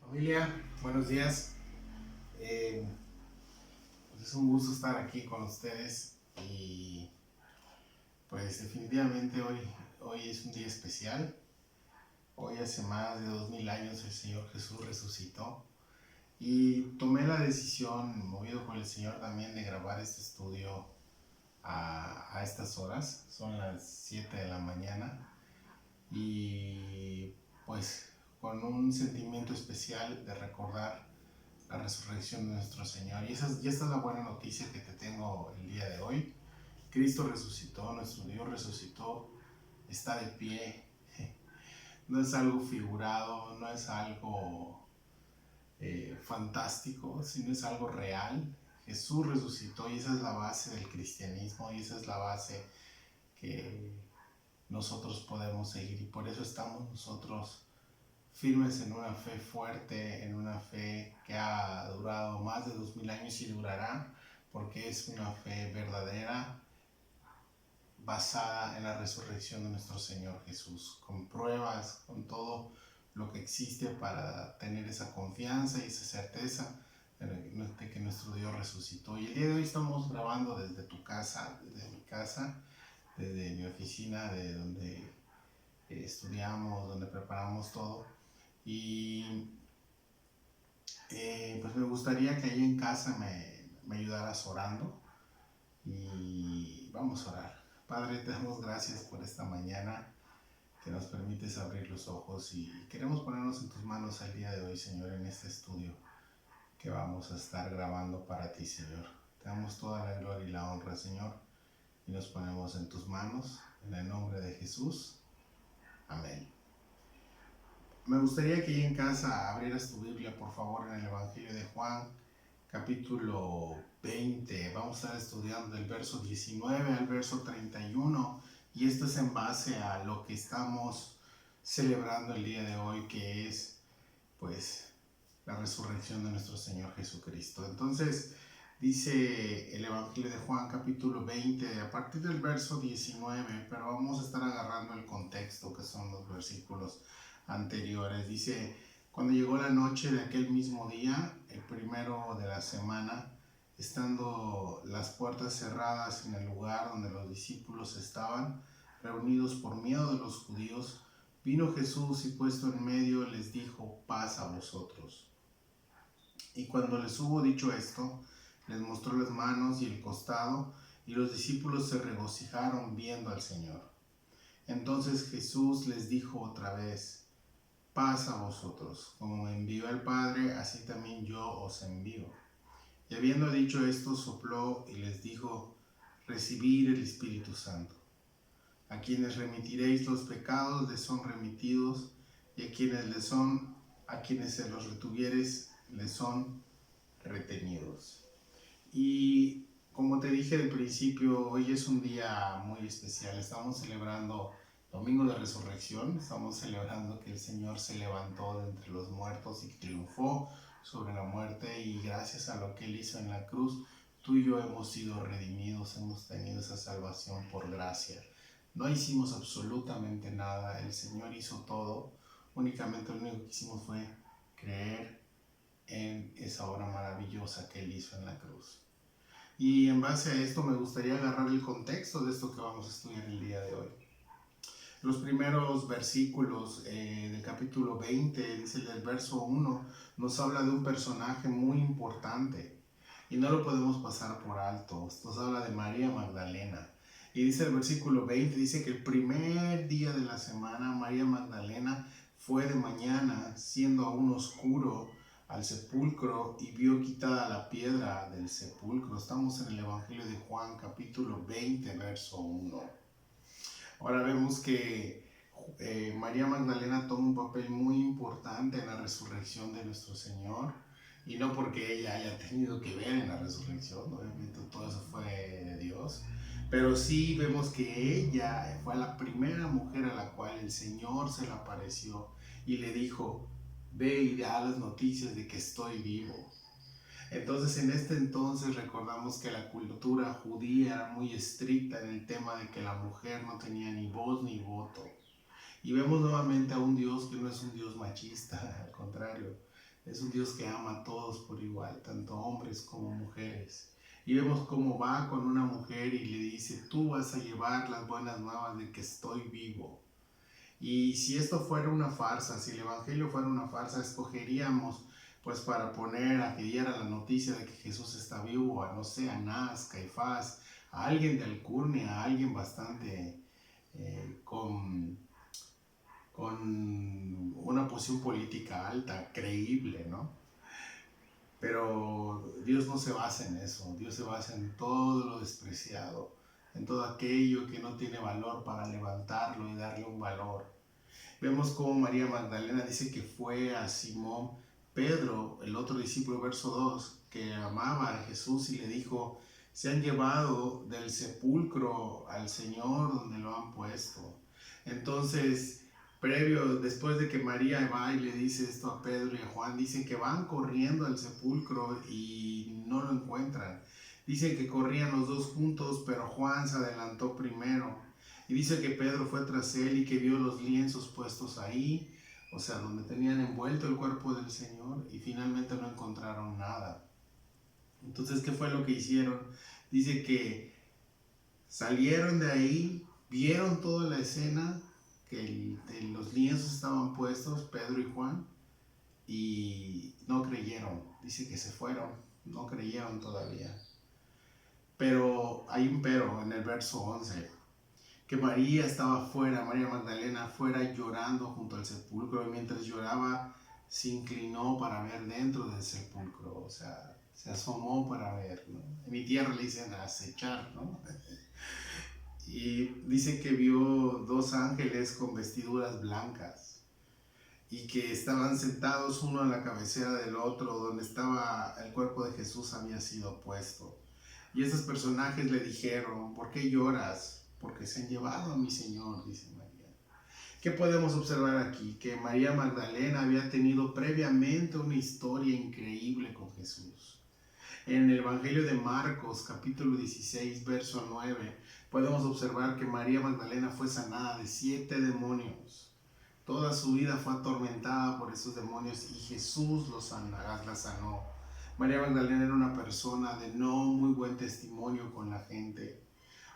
Familia, buenos días. Eh, pues es un gusto estar aquí con ustedes y pues definitivamente hoy es un día especial. Hoy hace más de 2000 años el Señor Jesús resucitó y tomé la decisión, movido por el Señor también, de grabar este estudio a estas horas. Son las 7 de la mañana y pues con un sentimiento especial de recordar la resurrección de nuestro Señor. Y esta es la buena noticia que te tengo el día de hoy. Cristo resucitó, nuestro Dios resucitó, está de pie. No es algo figurado, no es algo fantástico, sino es algo real. Jesús resucitó y esa es la base del cristianismo y esa es la base que nosotros podemos seguir. Y por eso estamos nosotros firmes en una fe fuerte, en una fe que ha durado más de 2000 años y durará, porque es una fe verdadera, basada en la resurrección de nuestro Señor Jesús, con pruebas, con todo lo que existe para tener esa confianza y esa certeza de que nuestro Dios resucitó. Y el día de hoy estamos grabando desde tu casa, desde mi casa, desde mi oficina, de donde estudiamos, donde preparamos todo. Y pues me gustaría que ahí en casa me ayudaras orando y vamos a orar. Padre, te damos gracias por esta mañana que nos permites abrir los ojos y queremos ponernos en tus manos el día de hoy, Señor, en este estudio que vamos a estar grabando para ti, Señor. Te damos toda la gloria y la honra, Señor, y nos ponemos en tus manos, en el nombre de Jesús. Amén. Me gustaría que ahí en casa abrieras tu Biblia, por favor, en el Evangelio de Juan, capítulo 20. Vamos a estar estudiando del verso 19 al verso 31 y esto es en base a lo que estamos celebrando el día de hoy, que es pues la resurrección de nuestro Señor Jesucristo. Entonces dice el Evangelio de Juan capítulo 20 a partir del verso 19, pero vamos a estar agarrando el contexto que son los versículos anteriores. Dice: cuando llegó la noche de aquel mismo día, el primero de la semana, estando las puertas cerradas en el lugar donde los discípulos estaban reunidos por miedo de los judíos, vino Jesús y puesto en medio les dijo: paz a vosotros. Y cuando les hubo dicho esto, les mostró las manos y el costado, y los discípulos se regocijaron viendo al Señor. Entonces Jesús les dijo otra vez: paz a vosotros, como me envió el Padre, así también yo os envío. Y habiendo dicho esto, sopló y les dijo: recibid el Espíritu Santo. A quienes remitiréis los pecados les son remitidos, y a quienes se los retuvieres les son retenidos. Y como te dije al principio, hoy es un día muy especial. Estamos celebrando Domingo de Resurrección, estamos celebrando que el Señor se levantó de entre los muertos y triunfó sobre la muerte, y gracias a lo que Él hizo en la cruz, tú y yo hemos sido redimidos, hemos tenido esa salvación por gracia. No hicimos absolutamente nada, el Señor hizo todo, únicamente lo único que hicimos fue creer en esa obra maravillosa que Él hizo en la cruz. Y en base a esto me gustaría agarrar el contexto de esto que vamos a estudiar el día de hoy. Los primeros versículos del capítulo 20, dice el verso 1, nos habla de un personaje muy importante y no lo podemos pasar por alto. Nos habla de María Magdalena. Y dice el versículo 20, dice que el primer día de la semana María Magdalena fue de mañana, siendo aún oscuro, al sepulcro y vio quitada la piedra del sepulcro. Estamos en el Evangelio de Juan, capítulo 20, verso 1. Ahora vemos que María Magdalena toma un papel muy importante en la resurrección de nuestro Señor, y no porque ella haya tenido que ver en la resurrección, obviamente todo eso fue de Dios, pero sí vemos que ella fue la primera mujer a la cual el Señor se le apareció y le dijo: ve y da las noticias de que estoy vivo. Entonces, en este entonces recordamos que la cultura judía era muy estricta en el tema de que la mujer no tenía ni voz ni voto. Y vemos nuevamente a un Dios que no es un Dios machista, al contrario, Es un Dios que ama a todos por igual, tanto hombres como mujeres. Y vemos cómo va con una mujer y le dice, tú vas a llevar las buenas nuevas de que estoy vivo. Y si esto fuera una farsa, si el Evangelio fuera una farsa, escogeríamos pues para poner a que diera la noticia de que Jesús está vivo, a no sé, a Anás, Caifás, a alguien de alcurnia, a alguien bastante con una posición política alta, creíble, ¿no? Pero Dios no se basa en eso, Dios se basa en todo lo despreciado, en todo aquello que no tiene valor para levantarlo y darle un valor. Vemos cómo María Magdalena dice que fue a Simón Pedro, el otro discípulo, verso 2, que amaba a Jesús y le dijo, se han llevado del sepulcro al Señor donde lo han puesto. Entonces, después de que María va y le dice esto a Pedro y a Juan, dicen que van corriendo al sepulcro y no lo encuentran. Dicen que corrían los dos juntos, pero Juan se adelantó primero. Y dice que Pedro fue tras él y que vio los lienzos puestos ahí, o sea, donde tenían envuelto el cuerpo del Señor, y finalmente no encontraron nada. Entonces, ¿qué fue lo que hicieron? Dice que salieron de ahí, vieron toda la escena, que los lienzos estaban puestos, Pedro y Juan, y no creyeron. Dice que se fueron, no creyeron todavía. Pero hay un pero en el verso 11, que María estaba afuera, María Magdalena afuera llorando junto al sepulcro, y mientras lloraba se inclinó para ver dentro del sepulcro, o sea, se asomó para ver, ¿no? En mi tierra le dicen acechar, ¿no? Y dice que vio dos ángeles con vestiduras blancas y que estaban sentados uno a la cabecera del otro, donde estaba el cuerpo de Jesús había sido puesto. Y esos personajes le dijeron, ¿por qué lloras? Porque se han llevado a mi Señor, dice María. ¿Qué podemos observar aquí? Que María Magdalena había tenido previamente una historia increíble con Jesús. En el Evangelio de Marcos, capítulo 16, verso 9, podemos observar que María Magdalena fue sanada de 7 demonios. Toda su vida fue atormentada por esos demonios y Jesús la sanó. María Magdalena era una persona de no muy buen testimonio con la gente,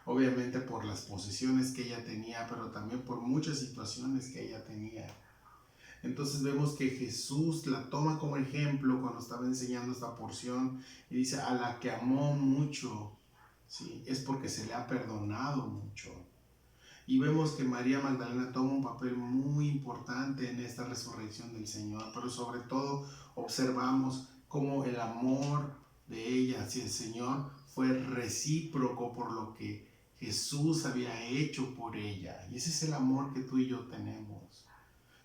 obviamente por las posesiones que ella tenía, pero también por muchas situaciones que ella tenía. Entonces vemos que Jesús la toma como ejemplo cuando estaba enseñando esta porción y dice, a la que amó mucho, ¿sí? Es porque se le ha perdonado mucho. Y vemos que María Magdalena toma un papel muy importante en esta resurrección del Señor, pero sobre todo observamos cómo el amor de ella hacia el Señor fue recíproco por lo que Jesús había hecho por ella. Y ese es el amor que tú y yo tenemos.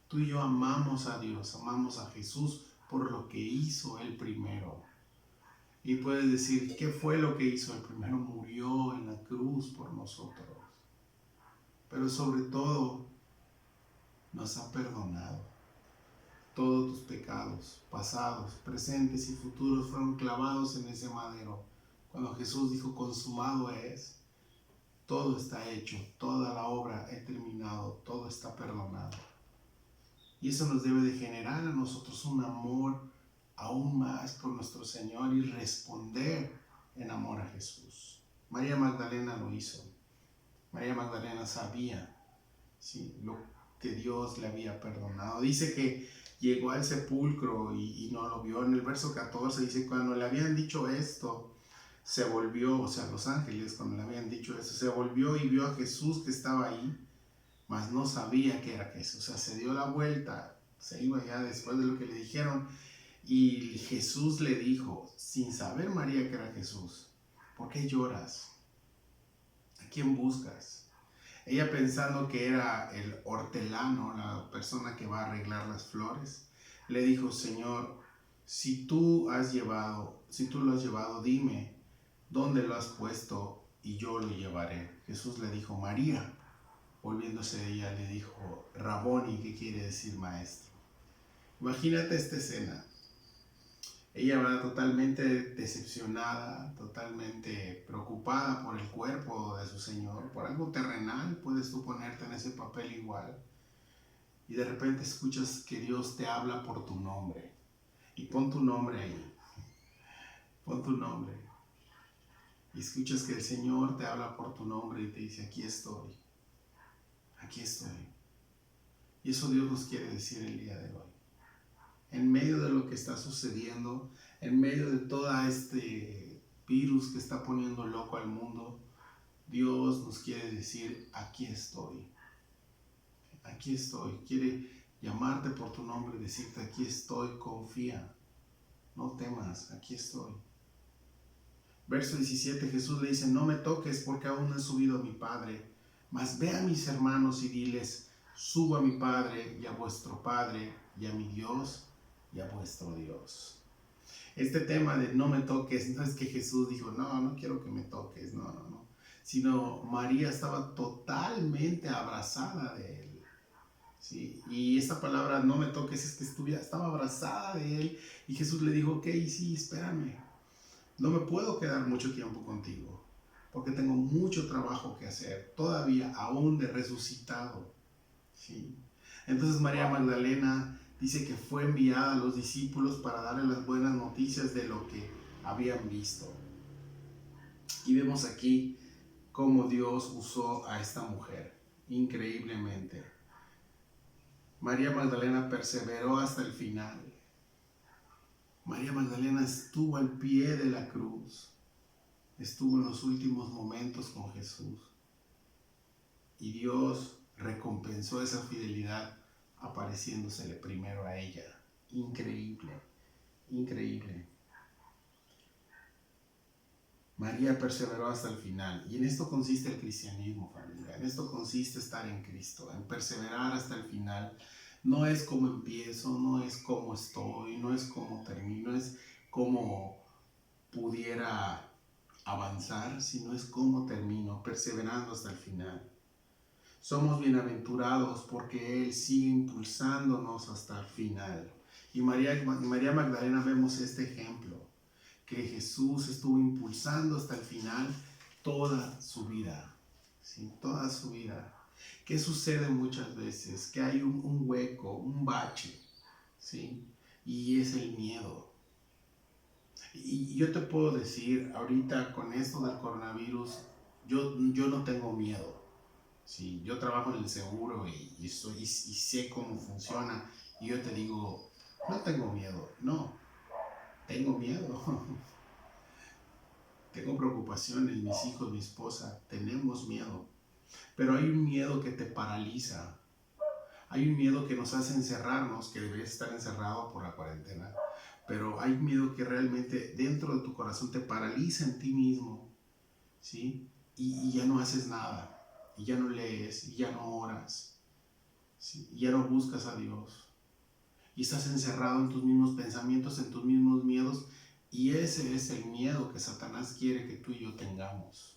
Tú y yo amamos a Dios, amamos a Jesús por lo que hizo Él primero. Y puedes decir, ¿qué fue lo que hizo Él primero? Murió en la cruz por nosotros. Pero sobre todo, nos ha perdonado. Todos tus pecados, pasados, presentes y futuros, fueron clavados en ese madero. Cuando Jesús dijo, consumado es, todo está hecho, toda la obra he terminado, todo está perdonado. Y eso nos debe de generar a nosotros un amor aún más por nuestro Señor y responder en amor a Jesús. María Magdalena lo hizo. María Magdalena sabía, ¿sí?, lo que Dios le había perdonado. Dice que llegó al sepulcro y no lo vio. En el verso 14 dice, cuando le habían dicho esto, se volvió, o sea, los ángeles cuando le habían dicho eso, se volvió y vio a Jesús que estaba ahí, mas no sabía que era Jesús. O sea, se dio la vuelta, se iba ya después de lo que le dijeron, y Jesús le dijo, sin saber María que era Jesús, ¿por qué lloras? ¿A quién buscas? Ella, pensando que era el hortelano, la persona que va a arreglar las flores, le dijo, Señor, si tú lo has llevado, dime dónde lo has puesto y yo lo llevaré. Jesús le dijo, María. Volviéndose a ella, le dijo, Raboni, que quiere decir maestro. Imagínate esta escena. Ella va totalmente decepcionada, totalmente preocupada por el cuerpo de su Señor, por algo terrenal. Puedes tú ponerte en ese papel igual. Y de repente escuchas que Dios te habla por tu nombre. y pon tu nombre ahí. Pon tu nombre. Y escuchas que el Señor te habla por tu nombre y te dice, aquí estoy. Aquí estoy. Y eso Dios nos quiere decir el día de hoy. En medio de lo que está sucediendo, en medio de todo este virus que está poniendo loco al mundo, Dios nos quiere decir, aquí estoy. Aquí estoy. Quiere llamarte por tu nombre y decirte, aquí estoy, confía. No temas, aquí estoy. Verso 17, Jesús le dice, no me toques porque aún no he subido a mi Padre, mas ve a mis hermanos y diles, subo a mi Padre y a vuestro Padre y a mi Dios y a vuestro Dios. Este tema de no me toques, no es que Jesús dijo, no quiero que me toques, no, sino María estaba totalmente abrazada de él. ¿Sí? Y esta palabra no me toques es que estaba abrazada de él y Jesús le dijo, ok, sí, espérame. No me puedo quedar mucho tiempo contigo, porque tengo mucho trabajo que hacer, todavía aún de resucitado. ¿Sí? Entonces María Magdalena dice que fue enviada a los discípulos para darle las buenas noticias de lo que habían visto. Y vemos aquí cómo Dios usó a esta mujer, increíblemente. María Magdalena perseveró hasta el final. María Magdalena estuvo al pie de la cruz. Estuvo en los últimos momentos con Jesús. Y Dios recompensó esa fidelidad apareciéndosele primero a ella. Increíble, increíble. María perseveró hasta el final. Y en esto consiste el cristianismo, familia. En esto consiste estar en Cristo, en perseverar hasta el final. No es cómo empiezo, no es cómo estoy, no es cómo termino, es cómo pudiera avanzar, sino es cómo termino, perseverando hasta el final. Somos bienaventurados porque Él sigue impulsándonos hasta el final. Y María Magdalena vemos este ejemplo, que Jesús estuvo impulsando hasta el final toda su vida, ¿sí? Toda su vida. ¿Qué sucede muchas veces? Que hay un hueco, un bache, ¿sí? Y es el miedo. Y yo te puedo decir, ahorita con esto del coronavirus, yo no tengo miedo. Sí, yo trabajo en el seguro y sé cómo funciona. Y yo te digo, no tengo miedo. No, tengo miedo. Tengo preocupaciones, mis hijos, mi esposa, tenemos miedo. Pero hay un miedo que te paraliza. Hay un miedo que nos hace encerrarnos, que deberías estar encerrado por la cuarentena. Pero hay un miedo que realmente dentro de tu corazón te paraliza en ti mismo, ¿sí? Y ya no haces nada. Y ya no lees, y ya no oras, ¿sí? Y ya no buscas a Dios. Y estás encerrado en tus mismos pensamientos, en tus mismos miedos. Y ese es el miedo que Satanás quiere que tú y yo tengamos.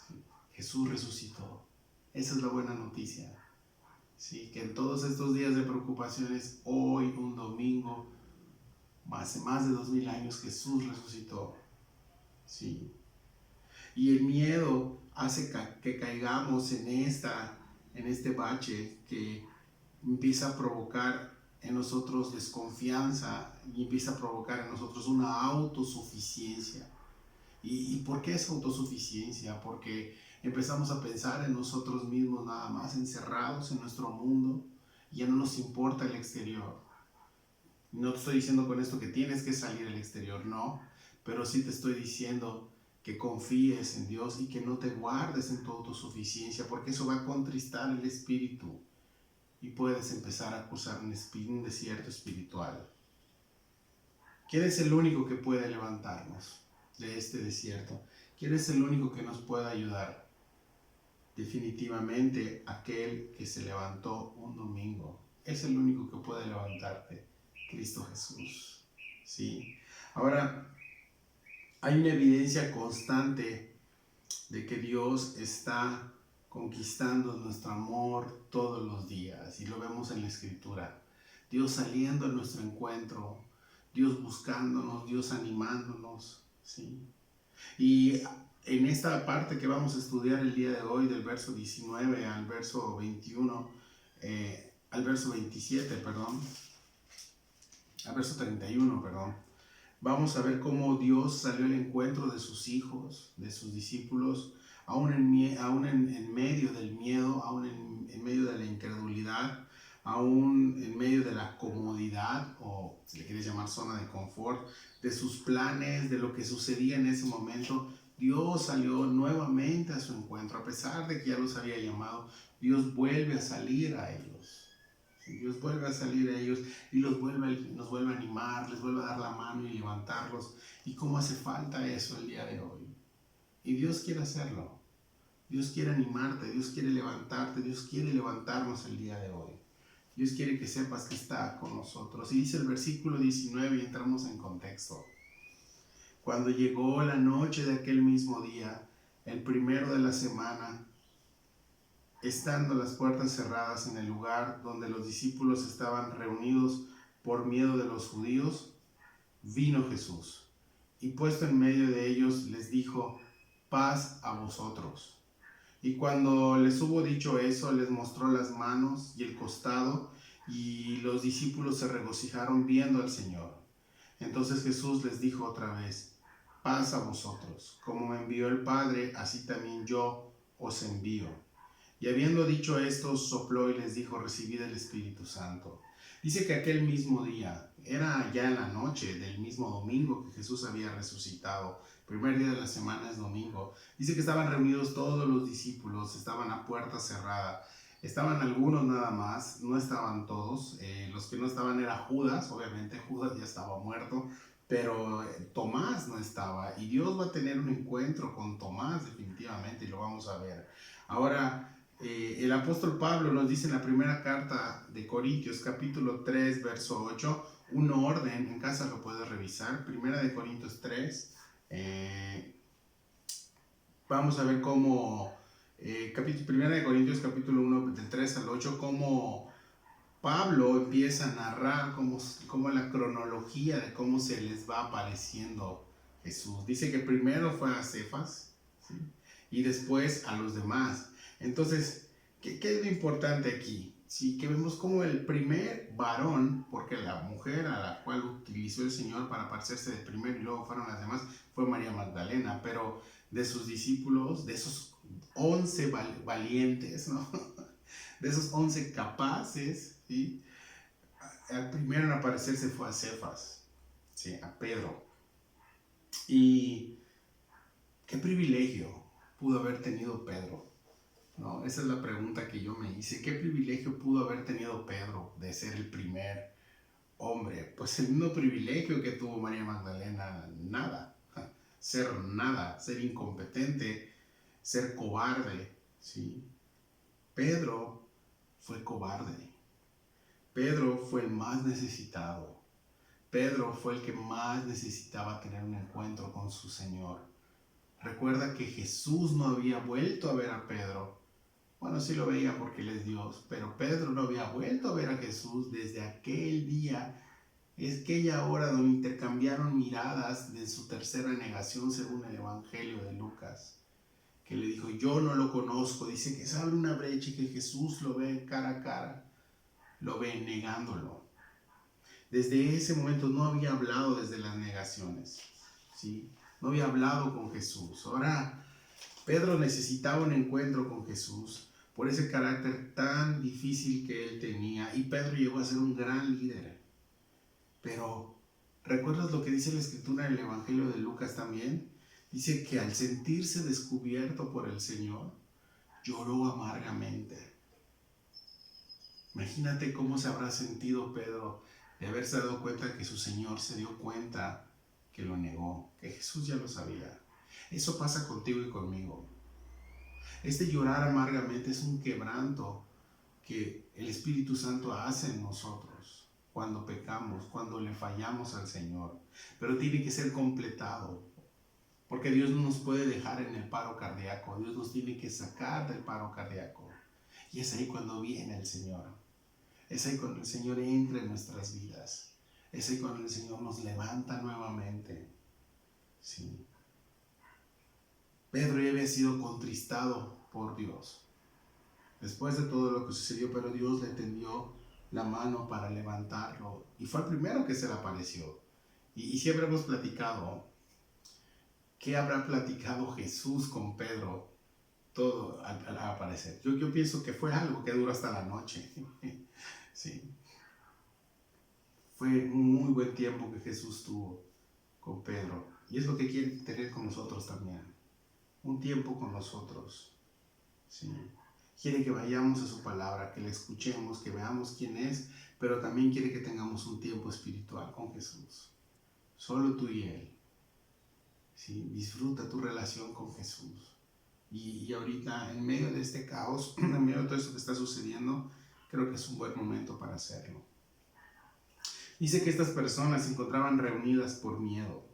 ¿Sí? Jesús resucitó. Esa es la buena noticia. ¿Sí? Que en todos estos días de preocupaciones, hoy, un domingo, hace más de 2000 años, Jesús resucitó. ¿Sí? Y el miedo hace que caigamos en este bache que empieza a provocar en nosotros desconfianza y empieza a provocar en nosotros una autosuficiencia. ¿Y por qué es autosuficiencia? Porque empezamos a pensar en nosotros mismos nada más, encerrados en nuestro mundo, y ya no nos importa el exterior. No te estoy diciendo con esto que tienes que salir al exterior, no, pero sí te estoy diciendo que confíes en Dios y que no te guardes en tu autosuficiencia, porque eso va a contristar el espíritu y puedes empezar a cruzar un desierto espiritual. ¿Quién es el único que puede levantarnos de este desierto? ¿Quién es el único que nos puede ayudar? Definitivamente aquel que se levantó un domingo. Es el único que puede levantarte, Cristo Jesús. ¿Sí? Ahora, hay una evidencia constante de que Dios está conquistando nuestro amor todos los días, y lo vemos en la Escritura. Dios saliendo a nuestro encuentro, Dios buscándonos, Dios animándonos, ¿sí? Y en esta parte que vamos a estudiar el día de hoy, del verso 19 al verso 21, al verso 27, perdón, al verso 31, perdón. Vamos a ver cómo Dios salió al encuentro de sus hijos, de sus discípulos, aún en medio del miedo, aún en medio de la incredulidad, aún en medio de la comodidad, o si le quieres llamar zona de confort, de sus planes, de lo que sucedía en ese momento. Dios salió nuevamente a su encuentro, a pesar de que ya los había llamado. Dios vuelve a salir a ellos. Dios vuelve a salir a ellos y nos vuelve a animar, les vuelve a dar la mano y levantarlos. ¿Y cómo hace falta eso el día de hoy? Y Dios quiere hacerlo. Dios quiere animarte, Dios quiere levantarte, Dios quiere levantarnos el día de hoy. Dios quiere que sepas que está con nosotros. Y dice el versículo 19 y entramos en contexto. Cuando llegó la noche de aquel mismo día, el primero de la semana, estando las puertas cerradas en el lugar donde los discípulos estaban reunidos por miedo de los judíos, vino Jesús y puesto en medio de ellos les dijo: paz a vosotros. Y cuando les hubo dicho eso, les mostró las manos y el costado, y los discípulos se regocijaron viendo al Señor. Entonces Jesús les dijo otra vez: paz a vosotros. Como me envió el Padre, así también yo os envío. Y habiendo dicho esto, sopló y les dijo: recibid el Espíritu Santo. Dice que aquel mismo día, era ya en la noche del mismo domingo que Jesús había resucitado. Primer día de la semana es domingo. Dice que estaban reunidos todos los discípulos, estaban a puerta cerrada. Estaban algunos nada más, no estaban todos. Los que no estaban era Judas, obviamente Judas ya estaba muerto, pero Tomás no estaba. Y Dios va a tener un encuentro con Tomás definitivamente, y lo vamos a ver. Ahora, el apóstol Pablo nos dice en la primera carta de Corintios, capítulo 3, verso 8, un orden, en casa lo puedes revisar, primera de Corintios 3, vamos a ver cómo, primera de Corintios capítulo 1, del 3 al 8, cómo Pablo empieza a narrar cómo la cronología de cómo se les va apareciendo Jesús. Dice que primero fue a Cefas, ¿sí?, y después a los demás. Entonces, ¿qué es lo importante aquí? Sí, que vemos como el primer varón, porque la mujer a la cual utilizó el Señor para aparecerse de primero y luego fueron las demás, fue María Magdalena, pero de sus discípulos, de esos 11 valientes, ¿no? De esos 11 capaces, ¿sí?, el primero en aparecerse fue a Cefas, ¿sí?, a Pedro. Y qué privilegio pudo haber tenido Pedro, ¿no? Esa es la pregunta que yo me hice. ¿Qué privilegio pudo haber tenido Pedro de ser el primer hombre? Pues el mismo privilegio que tuvo María Magdalena: nada, ser incompetente, ser cobarde, ¿sí? Pedro fue cobarde. Pedro fue el más necesitado. Pedro fue el que más necesitaba tener un encuentro con su Señor. Recuerda que Jesús no había vuelto a ver a Pedro. Bueno, sí lo veía porque Él es Dios, pero Pedro no había vuelto a ver a Jesús desde aquel día. Es aquella hora donde intercambiaron miradas de su tercera negación según el Evangelio de Lucas, que le dijo: yo no lo conozco. Dice que se abre una brecha y que Jesús lo ve cara a cara, lo ve negándolo. Desde ese momento no había hablado desde las negaciones, ¿sí? No había hablado con Jesús. Ahora Pedro necesitaba un encuentro con Jesús por ese carácter tan difícil que él tenía, y Pedro llegó a ser un gran líder. Pero ¿recuerdas lo que dice la Escritura en el Evangelio de Lucas también? Dice que al sentirse descubierto por el Señor, lloró amargamente. Imagínate cómo se habrá sentido Pedro de haberse dado cuenta que su Señor se dio cuenta que lo negó, que Jesús ya lo sabía. Eso pasa contigo y conmigo. Este llorar amargamente es un quebranto que el Espíritu Santo hace en nosotros cuando pecamos, cuando le fallamos al Señor. Pero tiene que ser completado, porque Dios no nos puede dejar en el paro cardíaco. Dios nos tiene que sacar del paro cardíaco. Y es ahí cuando viene el Señor. Es ahí cuando el Señor entra en nuestras vidas. Es ahí cuando el Señor nos levanta nuevamente. Sí. Pedro ya había sido contristado por Dios después de todo lo que sucedió, pero Dios le tendió la mano para levantarlo. Y fue el primero que se le apareció. Y siempre hemos platicado, ¿qué habrá platicado Jesús con Pedro todo al aparecer? Yo pienso que fue algo que duró hasta la noche. Sí. Fue un muy buen tiempo que Jesús tuvo con Pedro. Y es lo que quiere tener con nosotros también. Un tiempo con nosotros. Sí. Quiere que vayamos a su palabra, que le escuchemos, que veamos quién es, pero también quiere que tengamos un tiempo espiritual con Jesús. Solo tú y Él. ¿Sí? Disfruta tu relación con Jesús. Y ahorita, en medio de este caos, en medio de todo esto que está sucediendo, creo que es un buen momento para hacerlo. Dice que estas personas se encontraban reunidas por miedo.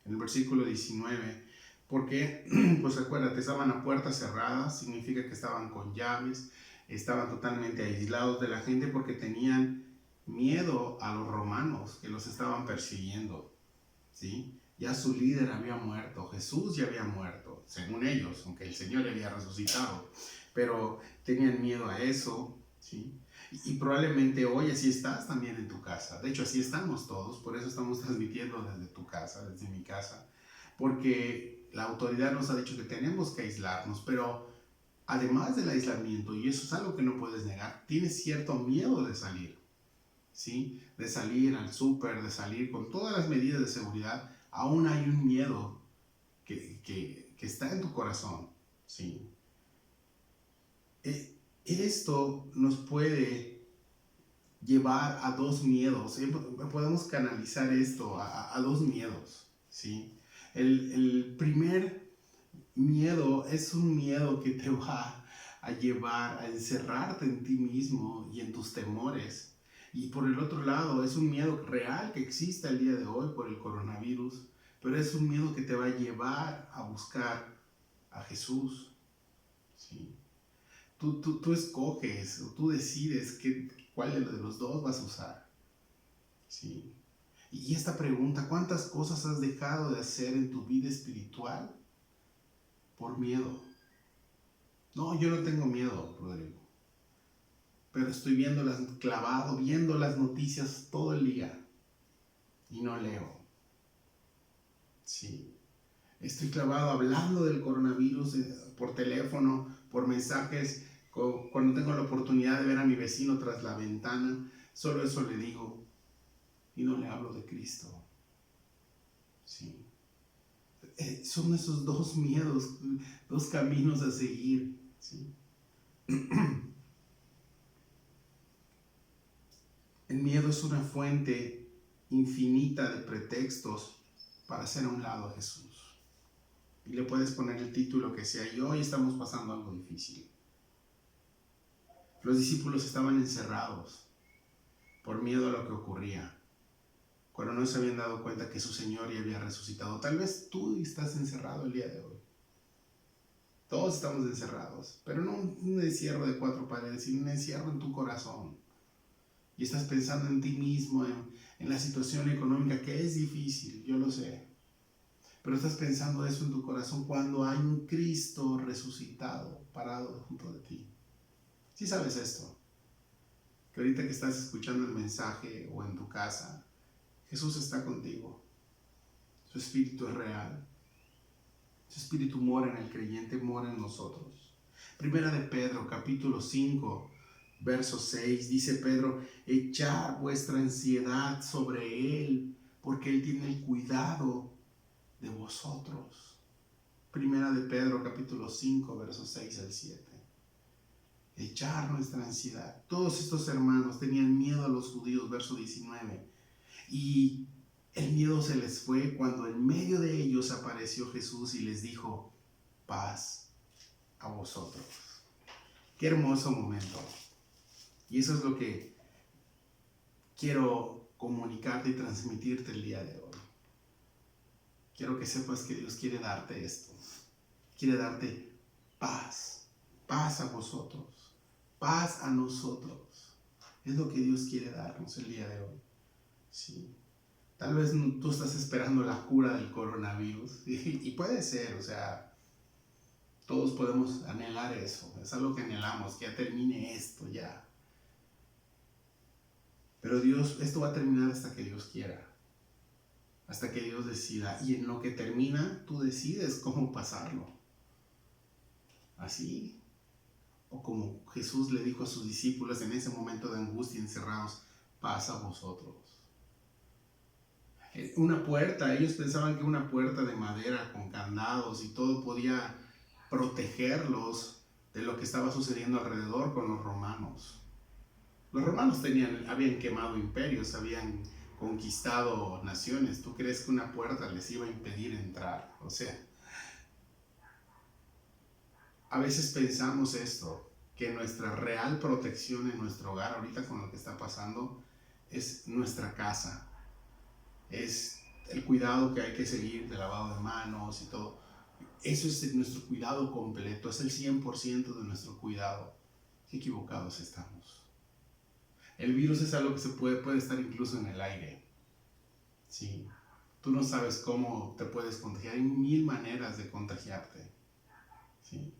En el versículo 19, porque, pues acuérdate, estaban a puertas cerradas, significa que estaban con llaves, estaban totalmente aislados de la gente porque tenían miedo a los romanos que los estaban persiguiendo, ¿sí? Ya su líder había muerto, Jesús ya había muerto, según ellos, aunque el Señor había resucitado, pero tenían miedo a eso, ¿sí? Y probablemente hoy así estás también en tu casa. De hecho, así estamos todos, por eso estamos transmitiendo desde tu casa, desde mi casa, porque la autoridad nos ha dicho que tenemos que aislarnos, pero además del aislamiento, y eso es algo que no puedes negar, tienes cierto miedo de salir, ¿sí? De salir al súper, de salir con todas las medidas de seguridad, aún hay un miedo que está en tu corazón, ¿sí? Esto nos puede llevar a dos miedos. Podemos canalizar esto a dos miedos, ¿sí? El primer miedo es un miedo que te va a llevar a encerrarte en ti mismo y en tus temores. Y por el otro lado, es un miedo real que existe el día de hoy por el coronavirus, pero es un miedo que te va a llevar a buscar a Jesús, ¿sí? Tú escoges o tú decides cuál de los dos vas a usar, ¿sí? Y esta pregunta, ¿cuántas cosas has dejado de hacer en tu vida espiritual por miedo? No, yo no tengo miedo, Rodrigo, pero estoy viendo las noticias todo el día y no leo, ¿sí? Estoy clavado hablando del coronavirus por teléfono, por mensajes, cuando tengo la oportunidad de ver a mi vecino tras la ventana, solo eso le digo y no le hablo de Cristo. Sí. Son esos dos miedos, dos caminos a seguir. ¿Sí? El miedo es una fuente infinita de pretextos para hacer a un lado a Jesús. Y le puedes poner el título que sea, y hoy estamos pasando algo difícil. Los discípulos estaban encerrados por miedo a lo que ocurría, cuando no se habían dado cuenta que su Señor ya había resucitado. Tal vez tú estás encerrado el día de hoy. Todos estamos encerrados, pero no un encierro de cuatro paredes, sino un encierro en tu corazón. Y estás pensando en ti mismo, en la situación económica, que es difícil, yo lo sé. Pero estás pensando eso en tu corazón cuando hay un Cristo resucitado parado junto de ti. ¿Sí sabes esto? Que ahorita que estás escuchando el mensaje o en tu casa, Jesús está contigo. Su espíritu es real. Su espíritu mora en el creyente, mora en nosotros. Primera de Pedro, capítulo 5, verso 6, dice Pedro, echad vuestra ansiedad sobre Él, porque Él tiene el cuidado de vosotros. Primera de Pedro, capítulo 5, verso 6 al 7. Echar nuestra ansiedad. Todos estos hermanos tenían miedo a los judíos, verso 19. Y el miedo se les fue cuando en medio de ellos apareció Jesús y les dijo, paz a vosotros. Qué hermoso momento. Y eso es lo que quiero comunicarte y transmitirte el día de hoy. Quiero que sepas que Dios quiere darte esto. Quiere darte paz. Paz a vosotros. Paz a nosotros. Es lo que Dios quiere darnos el día de hoy. Sí. Tal vez tú estás esperando la cura del coronavirus. Y puede ser, o sea, todos podemos anhelar eso. Es algo que anhelamos, que ya termine esto ya. Pero Dios, esto va a terminar hasta que Dios quiera, hasta que Dios decida. Y en lo que termina, tú decides cómo pasarlo. Así. O como Jesús le dijo a sus discípulos en ese momento de angustia encerrados, paz a vosotros. Una puerta, ellos pensaban que una puerta de madera con candados y todo podía protegerlos de lo que estaba sucediendo alrededor con los romanos. Los romanos habían quemado imperios, habían conquistado naciones. ¿Tú crees que una puerta les iba a impedir entrar? O sea, a veces pensamos esto, que nuestra real protección en nuestro hogar, ahorita con lo que está pasando, es nuestra casa. Es el cuidado que hay que seguir de lavado de manos y todo. Eso es nuestro cuidado completo, es el 100% de nuestro cuidado. Qué equivocados estamos. El virus es algo que puede estar incluso en el aire. Sí. Tú no sabes cómo te puedes contagiar. Hay 1000 maneras de contagiarte. Sí.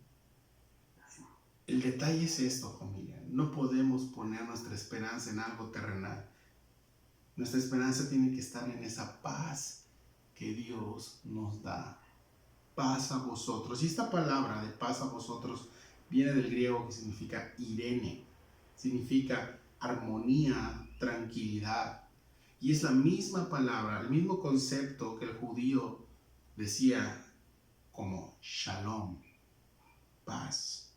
El detalle es esto, familia. No podemos poner nuestra esperanza en algo terrenal. Nuestra esperanza tiene que estar en esa paz que Dios nos da. Paz a vosotros. Y esta palabra de paz a vosotros viene del griego que significa irene. Significa armonía, tranquilidad. Y es la misma palabra, el mismo concepto que el judío decía como shalom, paz.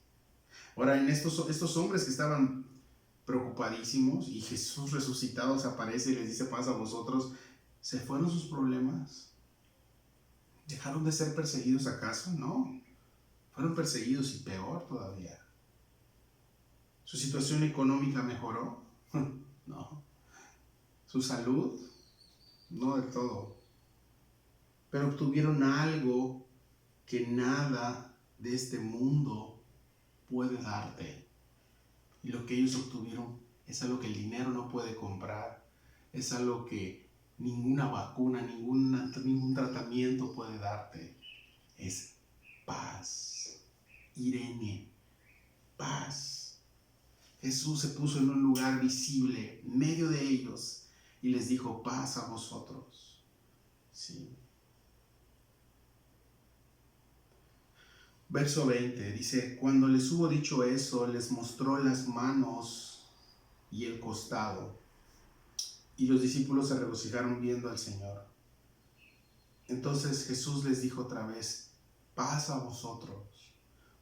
Ahora, en estos hombres que estaban preocupadísimos y Jesús resucitado se aparece y les dice paz a vosotros, ¿se fueron sus problemas? ¿Dejaron de ser perseguidos acaso? No, fueron perseguidos y peor todavía. ¿Su situación económica mejoró? No. ¿Su salud? No del todo. Pero obtuvieron algo que nada de este mundo puede darte. Y lo que ellos obtuvieron es algo que el dinero no puede comprar. Es algo que ninguna vacuna, ningún tratamiento puede darte. Es paz. Irene, paz. Jesús se puso en un lugar visible, en medio de ellos, y les dijo, paz a vosotros. Sí. Verso 20 dice, cuando les hubo dicho eso, les mostró las manos y el costado. Y los discípulos se regocijaron viendo al Señor. Entonces Jesús les dijo otra vez, paz a vosotros.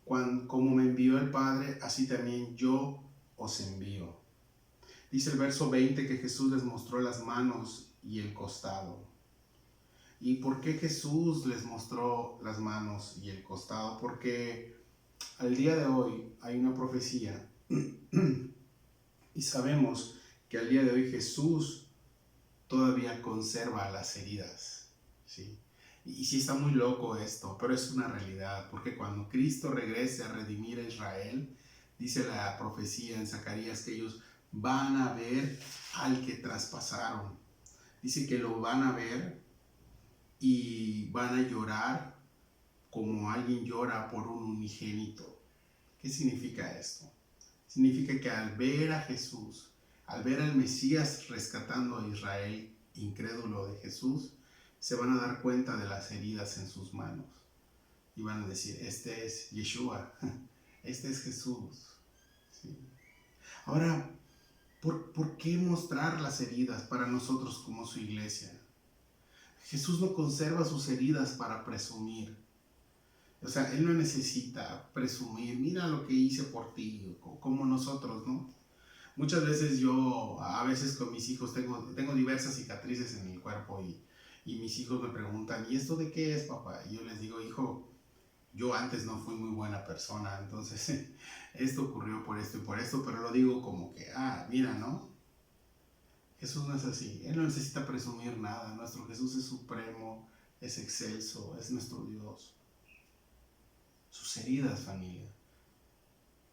Como me envió el Padre, así también yo os envío. Dice el verso 20 que Jesús les mostró las manos y el costado. ¿Y por qué Jesús les mostró las manos y el costado? Porque al día de hoy hay una profecía y sabemos que al día de hoy Jesús todavía conserva las heridas, ¿sí? Y sí está muy loco esto, pero es una realidad, porque cuando Cristo regrese a redimir a Israel, dice la profecía en Zacarías que ellos van a ver al que traspasaron. Dice que lo van a ver y van a llorar como alguien llora por un unigénito. ¿Qué significa esto? Significa que al ver a Jesús, al ver al Mesías rescatando a Israel, incrédulo de Jesús, se van a dar cuenta de las heridas en sus manos. Y van a decir, este es Yeshua, este es Jesús. ¿Sí? Ahora, ¿por qué mostrar las heridas para nosotros como su iglesia? Jesús no conserva sus heridas para presumir. O sea, Él no necesita presumir, mira lo que hice por ti, como nosotros, ¿no? Muchas veces a veces con mis hijos, tengo diversas cicatrices en el cuerpo y mis hijos me preguntan, ¿y esto de qué es, papá? Y yo les digo, hijo, yo antes no fui muy buena persona, entonces esto ocurrió por esto y por esto, pero lo digo como que, mira, ¿no? Jesús no es así, Él no necesita presumir nada, nuestro Jesús es supremo, es excelso, es nuestro Dios. Sus heridas, familia,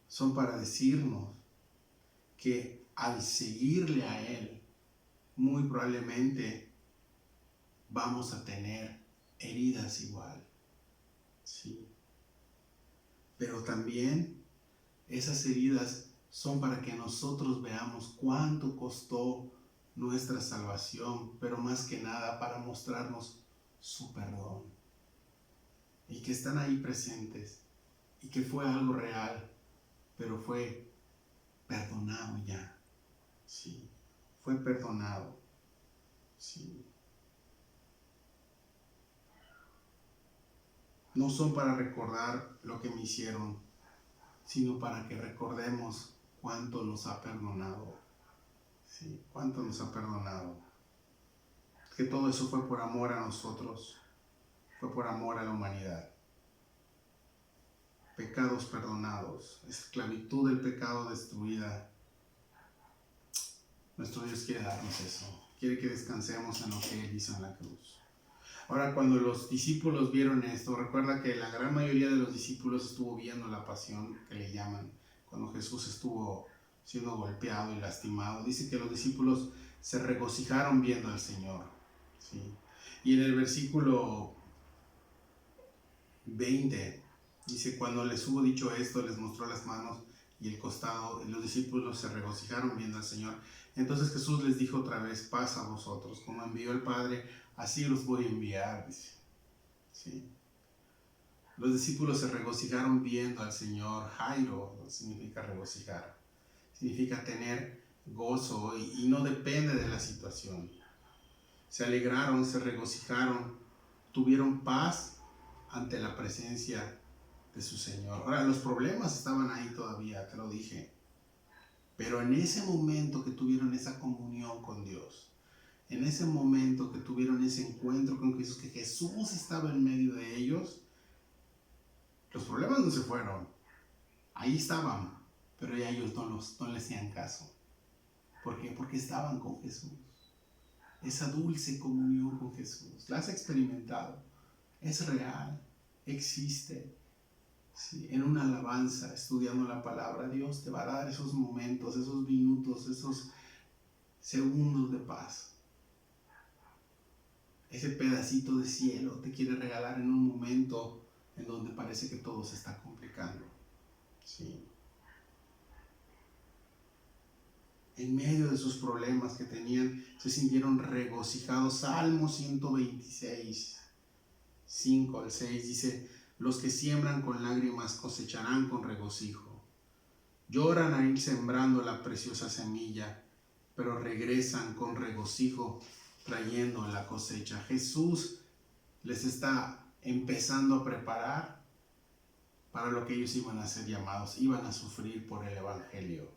son para decirnos que al seguirle a Él, muy probablemente vamos a tener heridas igual, ¿sí? Pero también esas heridas son para que nosotros veamos cuánto costó nuestra salvación, pero más que nada para mostrarnos su perdón. Y que están ahí presentes. Y que fue algo real, pero fue perdonado ya. Sí, fue perdonado. Sí. No son para recordar lo que me hicieron, sino para que recordemos cuánto nos ha perdonado. Sí, cuánto nos ha perdonado. Que todo eso fue por amor a nosotros, fue por amor a la humanidad. Pecados perdonados, esclavitud del pecado destruida. Nuestro Dios quiere darnos eso, quiere que descansemos en lo que Él hizo en la cruz. Ahora, cuando los discípulos vieron esto, recuerda que la gran mayoría de los discípulos estuvo viendo la pasión que le llaman, cuando Jesús estuvo siendo golpeado y lastimado. Dice que los discípulos se regocijaron viendo al Señor. ¿Sí? Y en el versículo 20 dice, cuando les hubo dicho esto, les mostró las manos y el costado, y los discípulos se regocijaron viendo al Señor. Entonces Jesús les dijo otra vez, paz a vosotros, como envió el Padre, así los voy a enviar, dice. ¿Sí? Los discípulos se regocijaron viendo al Señor. Jairo significa regocijar, significa tener gozo y no depende de la situación. Se alegraron, se regocijaron, tuvieron paz ante la presencia de su Señor. Ahora, los problemas estaban ahí todavía, te lo dije, pero en ese momento que tuvieron esa comunión con Dios, en ese momento que tuvieron ese encuentro con Jesús, que Jesús estaba en medio de ellos, los problemas no se fueron, ahí estaban, pero ya ellos no les hacían caso. ¿Por qué? Porque estaban con Jesús. Esa dulce comunión con Jesús, la has experimentado, es real, existe. Sí, en una alabanza, estudiando la palabra, Dios te va a dar esos momentos, esos minutos, esos segundos de paz. Ese pedacito de cielo te quiere regalar en un momento en donde parece que todo se está complicando. Sí. En medio de sus problemas que tenían, se sintieron regocijados. Salmo 126, 5 al 6 dice, los que siembran con lágrimas cosecharán con regocijo. Lloran a ir sembrando la preciosa semilla, pero regresan con regocijo trayendo la cosecha. Jesús les está empezando a preparar para lo que ellos iban a ser llamados. Iban a sufrir por el Evangelio.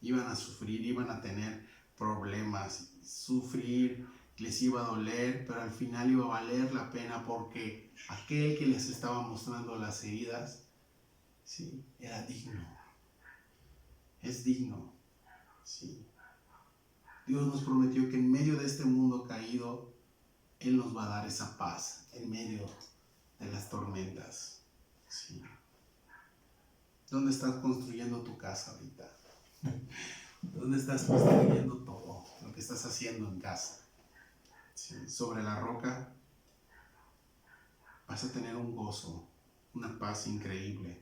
Iban a sufrir, iban a tener problemas. Sufrir les iba a doler, pero al final iba a valer la pena porque aquel que les estaba mostrando las heridas, sí, era digno. Es digno. Sí. Dios nos prometió que en medio de este mundo caído, Él nos va a dar esa paz en medio de las tormentas. Sí. ¿Dónde estás construyendo tu casa ahorita? ¿Dónde estás construyendo todo lo que estás haciendo en casa? Sí. Sobre la roca vas a tener un gozo, una paz increíble.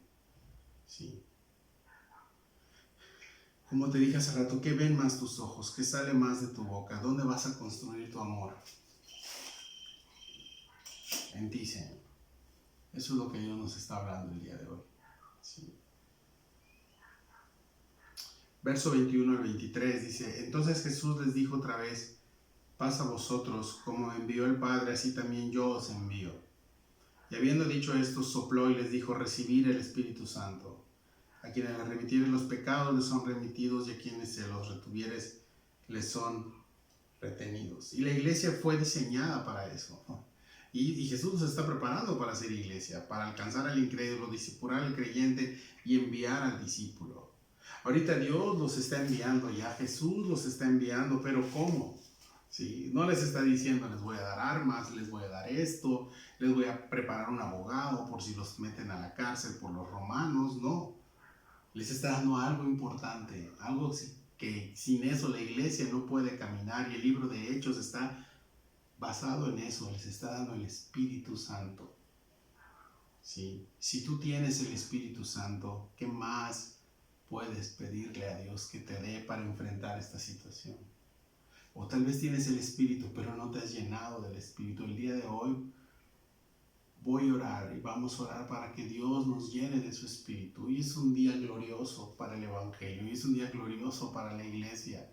Sí. Como te dije hace rato, ¿qué ven más tus ojos? ¿Qué sale más de tu boca? ¿Dónde vas a construir tu amor? En ti, Señor. Eso es lo que Dios nos está hablando el día de hoy. Sí. Verso 21 al 23 dice, entonces Jesús les dijo otra vez, paz a vosotros, como envió el Padre, así también yo os envío. Y habiendo dicho esto, sopló y les dijo, recibid el Espíritu Santo. A quienes les remitieres los pecados les son remitidos, y a quienes se los retuvieres les son retenidos. Y la iglesia fue diseñada para eso. Y Jesús nos está preparando para ser iglesia, para alcanzar al incrédulo, discipular al creyente y enviar al discípulo. Ahorita Dios los está enviando ya, Jesús los está enviando, pero ¿cómo? ¿Sí? No les está diciendo, les voy a dar armas, les voy a dar esto, les voy a preparar un abogado por si los meten a la cárcel por los romanos, no. Les está dando algo importante, algo que sin eso la iglesia no puede caminar, y el libro de Hechos está basado en eso, les está dando el Espíritu Santo. ¿Sí? Si tú tienes el Espíritu Santo, ¿qué más puedes pedirle a Dios que te dé para enfrentar esta situación? O tal vez tienes el Espíritu, pero no te has llenado del Espíritu. El día de hoy voy a orar y vamos a orar para que Dios nos llene de su Espíritu. Hoy es un día glorioso para el Evangelio, hoy es un día glorioso para la iglesia.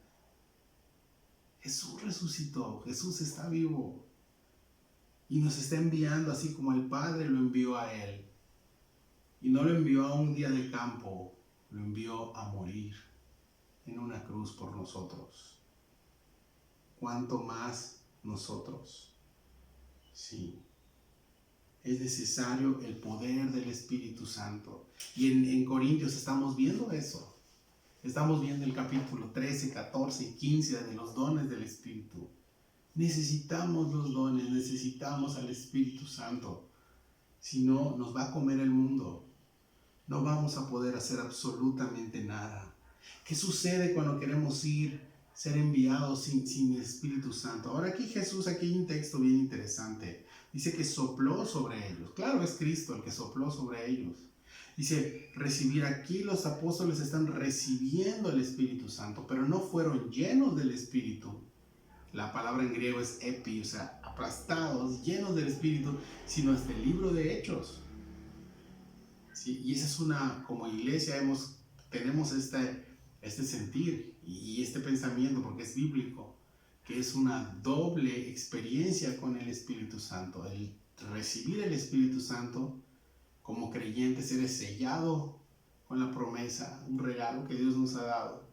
Jesús resucitó, Jesús está vivo y nos está enviando así como el Padre lo envió a Él. Y no lo envió a un día de campo, lo envió a morir en una cruz por nosotros. ¿Cuánto más nosotros? Sí. Es necesario el poder del Espíritu Santo. Y en Corintios estamos viendo eso. Estamos viendo el capítulo 13, 14 y 15 de los dones del Espíritu. Necesitamos los dones, necesitamos al Espíritu Santo. Si no, nos va a comer el mundo. No vamos a poder hacer absolutamente nada. ¿Qué sucede cuando queremos ser enviados sin el Espíritu Santo? Ahora aquí Jesús, aquí hay un texto bien interesante. Dice que sopló sobre ellos. Claro, es Cristo el que sopló sobre ellos. Dice, recibir aquí los apóstoles están recibiendo el Espíritu Santo, pero no fueron llenos del Espíritu. La palabra en griego es epi, o sea, aplastados, llenos del Espíritu, sino hasta el libro de Hechos. ¿Sí? Y esa es como iglesia tenemos este sentir y este pensamiento, porque es bíblico, que es una doble experiencia con el Espíritu Santo. El recibir el Espíritu Santo como creyentes, eres sellado con la promesa, un regalo que Dios nos ha dado.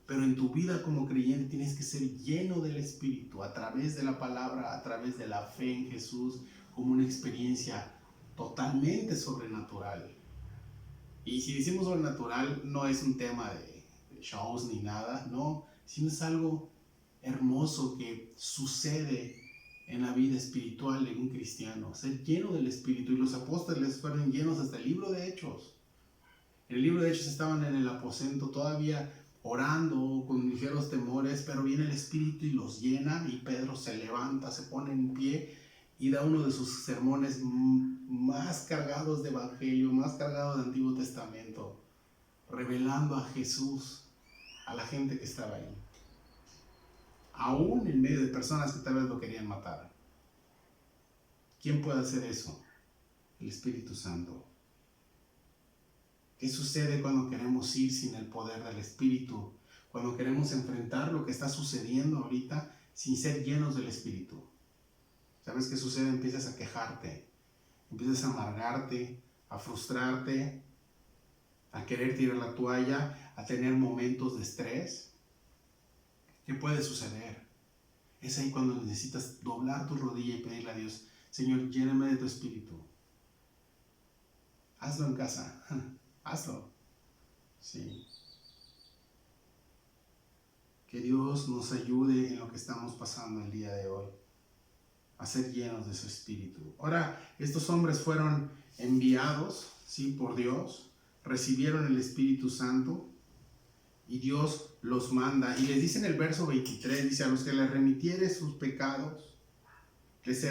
Pero en tu vida como creyente tienes que ser lleno del Espíritu a través de la palabra, a través de la fe en Jesús, como una experiencia totalmente sobrenatural. Y si decimos sobrenatural, no es un tema de shows ni nada, no, sino es algo hermoso que sucede en la vida espiritual de un cristiano, ser lleno del Espíritu. Y los apóstoles fueron llenos hasta el libro de Hechos. En el libro de Hechos estaban en el aposento todavía orando con ligeros temores, pero viene el Espíritu y los llena, y Pedro se levanta, se pone en pie y da uno de sus sermones más cargados de Evangelio, más cargados de Antiguo Testamento, revelando a Jesús a la gente que estaba ahí, aún en medio de personas que tal vez lo querían matar. ¿Quién puede hacer eso? El Espíritu Santo. ¿Qué sucede cuando queremos ir sin el poder del Espíritu? Cuando queremos enfrentar lo que está sucediendo ahorita sin ser llenos del Espíritu. ¿Sabes qué sucede? Empiezas a quejarte, empiezas a amargarte, a frustrarte, a querer tirar la toalla, a tener momentos de estrés. ¿Qué puede suceder? Es ahí cuando necesitas doblar tu rodilla y pedirle a Dios, Señor, lléname de tu Espíritu. Hazlo en casa, hazlo. Sí. Que Dios nos ayude en lo que estamos pasando el día de hoy, a ser llenos de su Espíritu. Ahora, estos hombres fueron enviados, ¿sí?, por Dios, recibieron el Espíritu Santo y Dios los manda. Y les dice en el verso 23, dice, a los que les remitiere sus pecados, les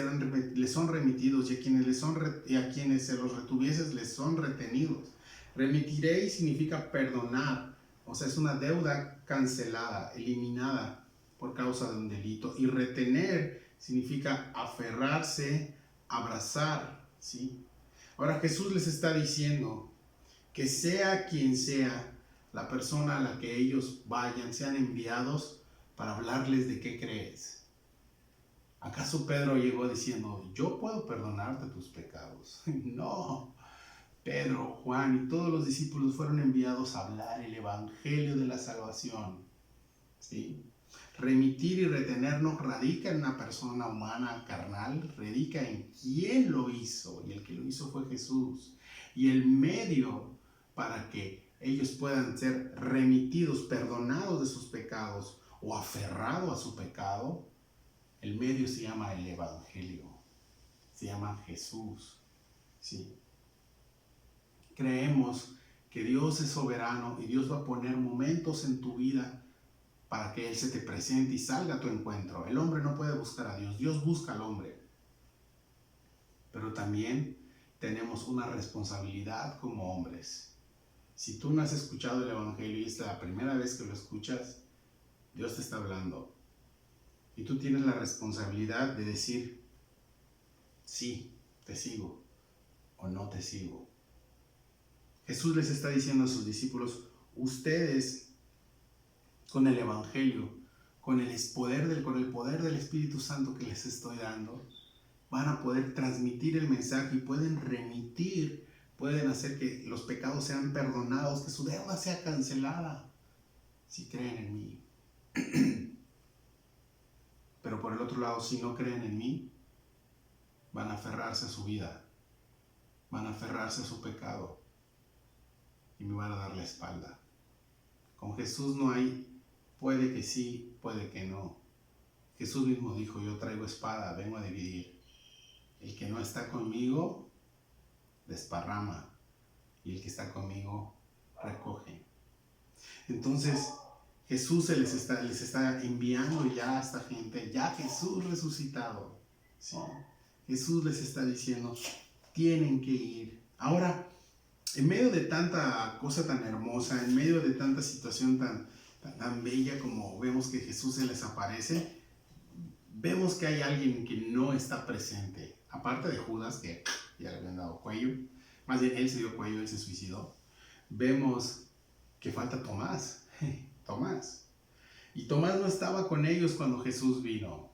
son remitidos, y a quienes se los retuvieses les son retenidos. Remitiré significa perdonar, o sea, es una deuda cancelada, eliminada por causa de un delito. Y retener significa aferrarse, abrazar, ¿sí? Ahora Jesús les está diciendo que sea quien sea la persona a la que ellos vayan, sean enviados para hablarles de qué crees. ¿Acaso Pedro llegó diciendo, yo puedo perdonarte tus pecados? No. Pedro, Juan y todos los discípulos fueron enviados a hablar el evangelio de la salvación. ¿Sí? Remitir y retener no radica en una persona humana carnal, radica en quién lo hizo, y el que lo hizo fue Jesús. Y el medio para que ellos puedan ser remitidos, perdonados de sus pecados o aferrados a su pecado, el medio se llama el evangelio, se llama Jesús. ¿Sí? Creemos que Dios es soberano y Dios va a poner momentos en tu vida para que Él se te presente y salga a tu encuentro. El hombre no puede buscar a Dios, Dios busca al hombre. Pero también tenemos una responsabilidad como hombres. Si tú no has escuchado el evangelio y esta es la primera vez que lo escuchas, Dios te está hablando. Y tú tienes la responsabilidad de decir, sí, te sigo o no te sigo. Jesús les está diciendo a sus discípulos, ustedes con el Evangelio, con el poder del Espíritu Santo que les estoy dando, van a poder transmitir el mensaje y pueden remitir, pueden hacer que los pecados sean perdonados, que su deuda sea cancelada, si creen en mí. Pero por el otro lado, si no creen en mí, van a aferrarse a su vida, van a aferrarse a su pecado y me van a dar la espalda. Con Jesús no hay puede que sí, puede que no. Jesús mismo dijo, yo traigo espada, vengo a dividir. El que no está conmigo, desparrama, y el que está conmigo, recoge. Entonces, Jesús les está enviando ya a esta gente, ya Jesús resucitado. ¿Sí? Jesús les está diciendo, tienen que ir. Ahora, en medio de tanta cosa tan hermosa, en medio de tanta situación tan bella como vemos que Jesús se les aparece, vemos que hay alguien que no está presente. Aparte de Judas, que ya le habían dado cuello, más bien él se dio cuello, él se suicidó. Vemos que falta Tomás. Tomás. Y Tomás no estaba con ellos cuando Jesús vino,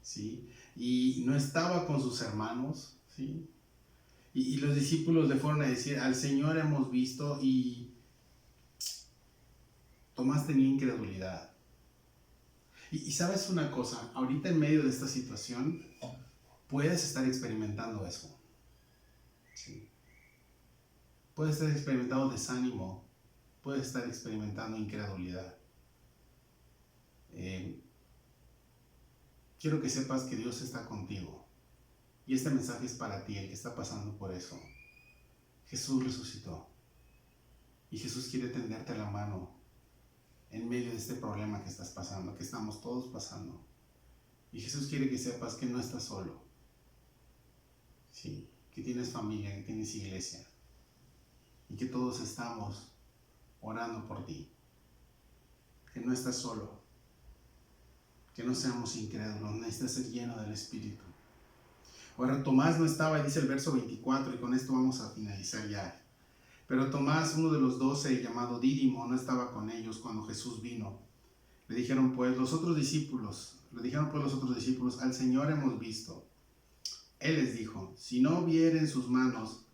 ¿sí? Y no estaba con sus hermanos, ¿sí? Y los discípulos le fueron a decir, al Señor hemos visto, y Tomás tenía incredulidad. Y sabes una cosa, ahorita en medio de esta situación, puedes estar experimentando eso, ¿sí? Puedes estar experimentando desánimo, puedes estar experimentando incredulidad. Quiero que sepas que Dios está contigo. Y este mensaje es para ti, el que está pasando por eso. Jesús resucitó. Y Jesús quiere tenderte la mano en medio de este problema que estás pasando, que estamos todos pasando. Y Jesús quiere que sepas que no estás solo. Sí, que tienes familia, que tienes iglesia. Y que todos estamos orando por ti. Que no estás solo. Que no seamos incrédulos, necesitas ser lleno del Espíritu. Ahora Tomás no estaba, dice el verso 24, y con esto vamos a finalizar ya. Pero Tomás, uno de los 12, llamado Dídimo, no estaba con ellos cuando Jesús vino. Le dijeron pues los otros discípulos, al Señor hemos visto. Él les dijo, si no viere en sus manos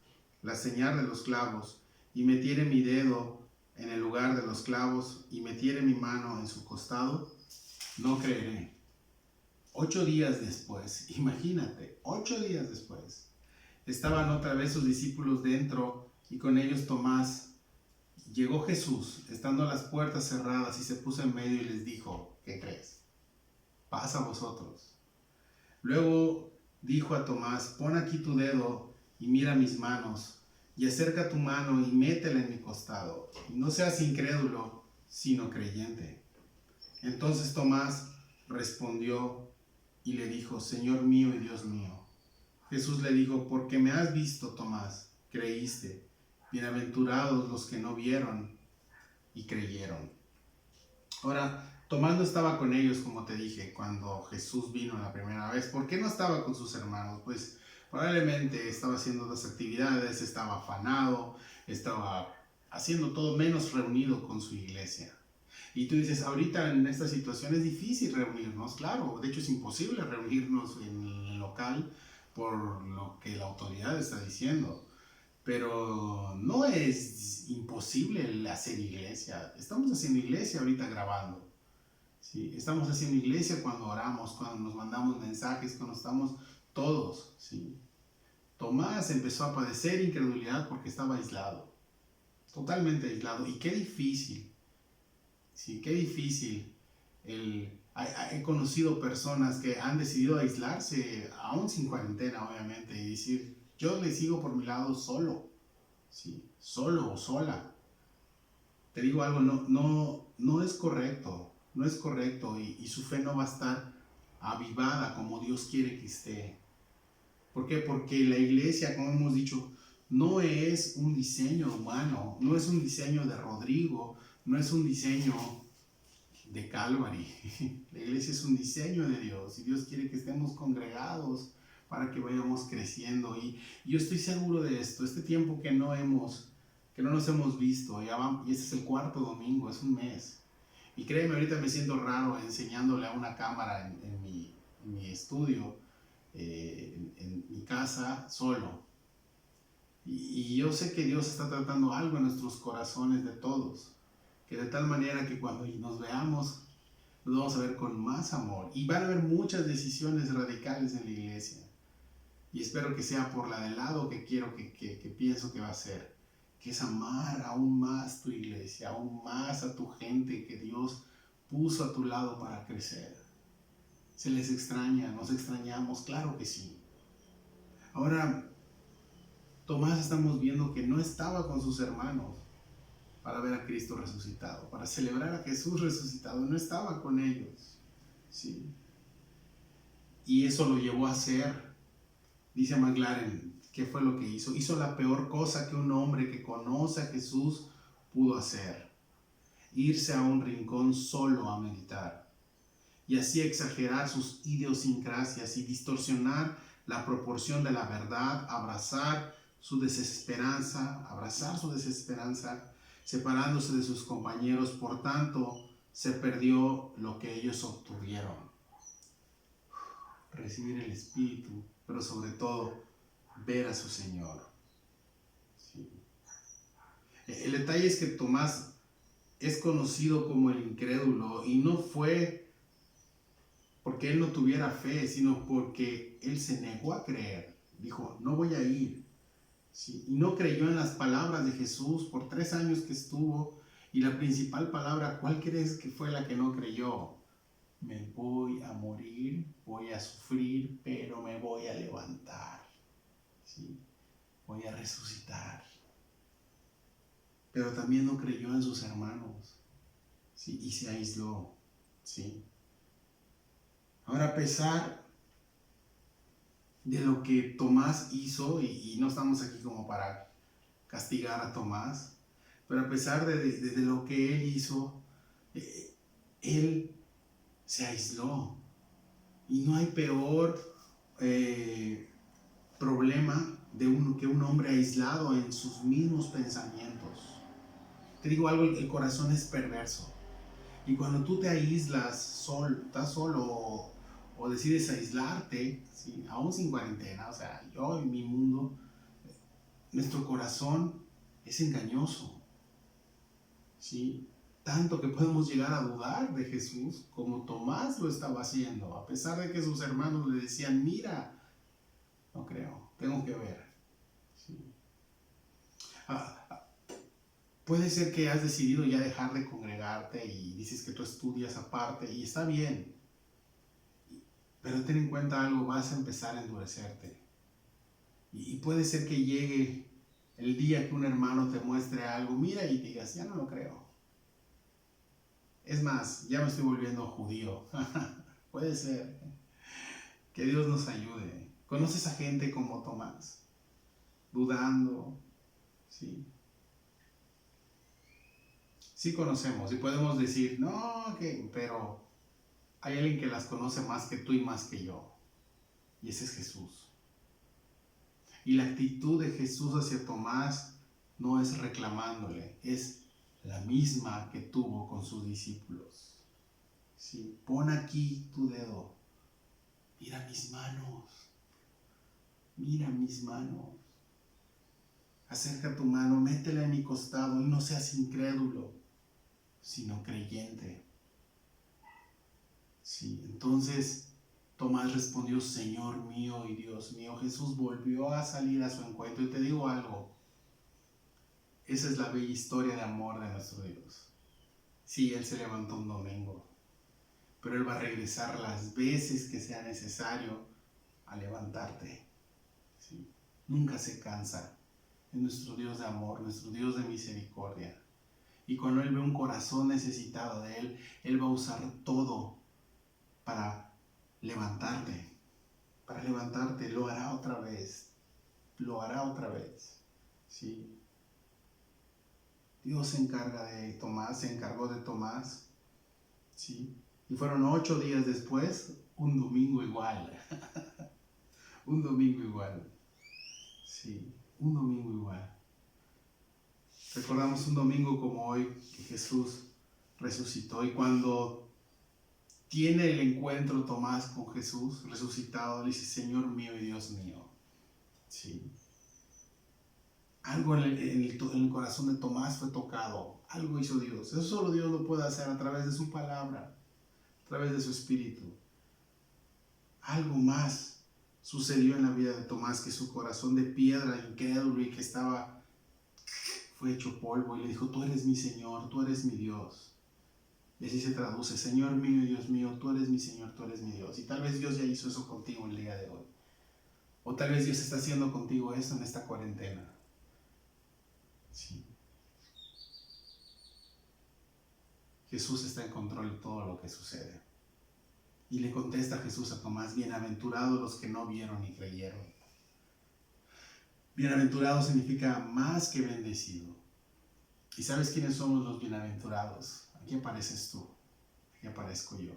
la señal de los clavos, y metiere mi dedo en el lugar de los clavos, y metiere mi mano en su costado, no creeré. 8 días después, imagínate, 8 días después, estaban otra vez sus discípulos dentro y con ellos Tomás. Llegó Jesús, estando las puertas cerradas, y se puso en medio y les dijo, ¿qué crees? Pasa a vosotros. Luego dijo a Tomás, pon aquí tu dedo y mira mis manos, y acerca tu mano y métela en mi costado, y no seas incrédulo, sino creyente. Entonces Tomás respondió y le dijo, Señor mío y Dios mío. Jesús le dijo, porque me has visto, Tomás, creíste. Bienaventurados los que no vieron y creyeron. Ahora, Tomás no estaba con ellos, como te dije, cuando Jesús vino la primera vez. ¿Por qué no estaba con sus hermanos? Pues probablemente estaba haciendo otras actividades, estaba afanado, estaba haciendo todo menos reunido con su iglesia. Y tú dices, ahorita en esta situación es difícil reunirnos, claro, de hecho es imposible reunirnos en el local por lo que la autoridad está diciendo, pero no es imposible hacer iglesia. Estamos haciendo iglesia ahorita grabando, ¿sí? Estamos haciendo iglesia cuando oramos, cuando nos mandamos mensajes, cuando estamos todos, ¿sí? Tomás empezó a padecer incredulidad porque estaba aislado, totalmente aislado, y qué difícil. Sí, qué difícil. He conocido personas que han decidido aislarse, aún sin cuarentena, obviamente, y decir, yo le sigo por mi lado solo, ¿sí? Solo o sola. Te digo algo, no es correcto, no es correcto, y su fe no va a estar avivada como Dios quiere que esté. ¿Por qué? Porque la iglesia, como hemos dicho, no es un diseño humano, no es un diseño de Rodrigo, no es un diseño de Calvary. La iglesia es un diseño de Dios y Dios quiere que estemos congregados para que vayamos creciendo. Y yo estoy seguro de esto, este tiempo que no nos hemos visto, y este es el cuarto domingo, es un mes. Y créeme, ahorita me siento raro enseñándole a una cámara en mi estudio, en mi casa, solo. Y yo sé que Dios está tratando algo en nuestros corazones de todos, que de tal manera que cuando nos veamos, nos vamos a ver con más amor. Y van a haber muchas decisiones radicales en la iglesia. Y espero que sea por la del lado que quiero, que pienso que va a ser. Que es amar aún más tu iglesia, aún más a tu gente que Dios puso a tu lado para crecer. Se les extraña, nos extrañamos, claro que sí. Ahora, Tomás estamos viendo que no estaba con sus hermanos para ver a Cristo resucitado, para celebrar a Jesús resucitado, no estaba con ellos. ¿Sí? Y eso lo llevó a hacer, dice McLaren, ¿qué fue lo que hizo? Hizo la peor cosa que un hombre que conoce a Jesús pudo hacer: irse a un rincón solo a meditar, y así exagerar sus idiosincrasias y distorsionar la proporción de la verdad, abrazar su desesperanza, separándose de sus compañeros. Por tanto, se perdió lo que ellos obtuvieron: recibir el Espíritu, pero sobre todo ver a su Señor. ¿Sí? El detalle es que Tomás es conocido como el incrédulo, y no fue porque él no tuviera fe, sino porque él se negó a creer. Dijo, no voy a ir. ¿Sí? Y no creyó en las palabras de Jesús por 3 años que estuvo. Y la principal palabra, ¿cuál crees que fue la que no creyó? Me voy a morir, voy a sufrir, pero me voy a levantar. ¿Sí? Voy a resucitar. Pero también no creyó en sus hermanos. ¿Sí? Y se aisló. ¿Sí? Ahora, a pesar de lo que Tomás hizo, y no estamos aquí como para castigar a Tomás, pero a pesar de lo que él hizo, él se aisló. Y no hay peor problema que un hombre aislado en sus mismos pensamientos. Te digo algo, el corazón es perverso. Y cuando tú te aíslas, estás solo, o decides aislarte, ¿sí? Aún sin cuarentena, o sea, yo en mi mundo, nuestro corazón es engañoso, ¿sí? Tanto que podemos llegar a dudar de Jesús, como Tomás lo estaba haciendo, a pesar de que sus hermanos le decían, mira, no creo, tengo que ver. ¿Sí? Puede ser que has decidido ya dejar de congregarte y dices que tú estudias aparte, y está bien, pero ten en cuenta algo, vas a empezar a endurecerte. Y puede ser que llegue el día que un hermano te muestre algo, mira, y digas, ya no lo creo. Es más, ya me estoy volviendo judío. Puede ser. Que Dios nos ayude. ¿Conoces a gente como Tomás? Dudando, ¿sí? Sí conocemos y podemos decir, no, pero hay alguien que las conoce más que tú y más que yo. Y ese es Jesús. Y la actitud de Jesús hacia Tomás no es reclamándole, es la misma que tuvo con sus discípulos. ¿Sí? Pon aquí tu dedo, mira mis manos, mira mis manos. Acerca tu mano, métela en mi costado y no seas incrédulo, sino creyente. Sí, entonces Tomás respondió, Señor mío y Dios mío. Jesús volvió a salir a su encuentro, y te digo algo, esa es la bella historia de amor de nuestro Dios. Sí, Él se levantó un domingo, pero Él va a regresar las veces que sea necesario a levantarte. ¿Sí? Nunca se cansa. Es nuestro Dios de amor, nuestro Dios de misericordia. Y cuando Él ve un corazón necesitado de Él, Él va a usar todo para levantarte. Para levantarte, lo hará otra vez. Lo hará otra vez. ¿Sí? Dios se encargó de Tomás, ¿sí? ¿sí? Y fueron 8 días después, un domingo igual. Un domingo igual. Sí, un domingo igual. Recordamos un domingo como hoy que Jesús resucitó, y cuando tiene el encuentro Tomás con Jesús resucitado, le dice: Señor mío y Dios mío. Sí. Algo en el corazón de Tomás fue tocado, algo hizo Dios. Eso solo Dios lo puede hacer a través de su palabra, a través de su espíritu. Algo más sucedió en la vida de Tomás, que su corazón de piedra, incrédulo y que fue hecho polvo, y le dijo: tú eres mi Señor, tú eres mi Dios. Y así se traduce: Señor mío y Dios mío, tú eres mi Señor, tú eres mi Dios. Y tal vez Dios ya hizo eso contigo el día de hoy. O tal vez Dios está haciendo contigo eso en esta cuarentena. Sí. Jesús está en control de todo lo que sucede. Y le contesta Jesús a Tomás: bienaventurados los que no vieron y creyeron. Bienaventurado significa más que bendecido. ¿Y sabes quiénes somos los bienaventurados? Aquí apareces tú, aquí aparezco yo.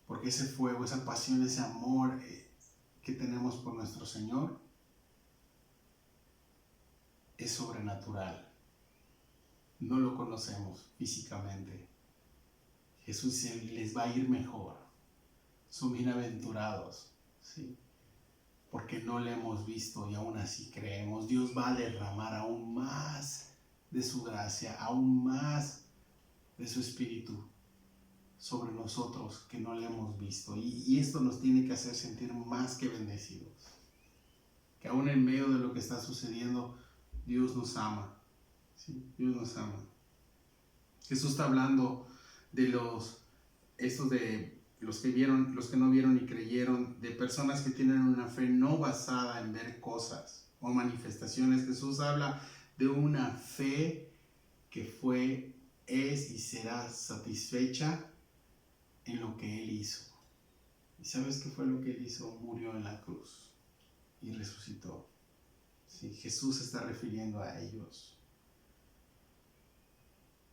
Porque ese fuego, esa pasión, ese amor que tenemos por nuestro Señor es sobrenatural. No lo conocemos físicamente. Jesús dice: les va a ir mejor. Son bienaventurados, ¿sí? Porque no le hemos visto y aún así creemos. Dios va a derramar aún más de su gracia, aún más de su espíritu sobre nosotros que no le hemos visto. Y esto nos tiene que hacer sentir más que bendecidos. Que aún en medio de lo que está sucediendo, Dios nos ama. ¿Sí? Dios nos ama. Jesús está hablando de los que no vieron y creyeron, de personas que tienen una fe no basada en ver cosas o manifestaciones. Jesús habla de una fe que fue, es y será satisfecha en lo que Él hizo. ¿Y sabes qué fue lo que Él hizo? Murió en la cruz y resucitó. Sí, Jesús se está refiriendo a ellos.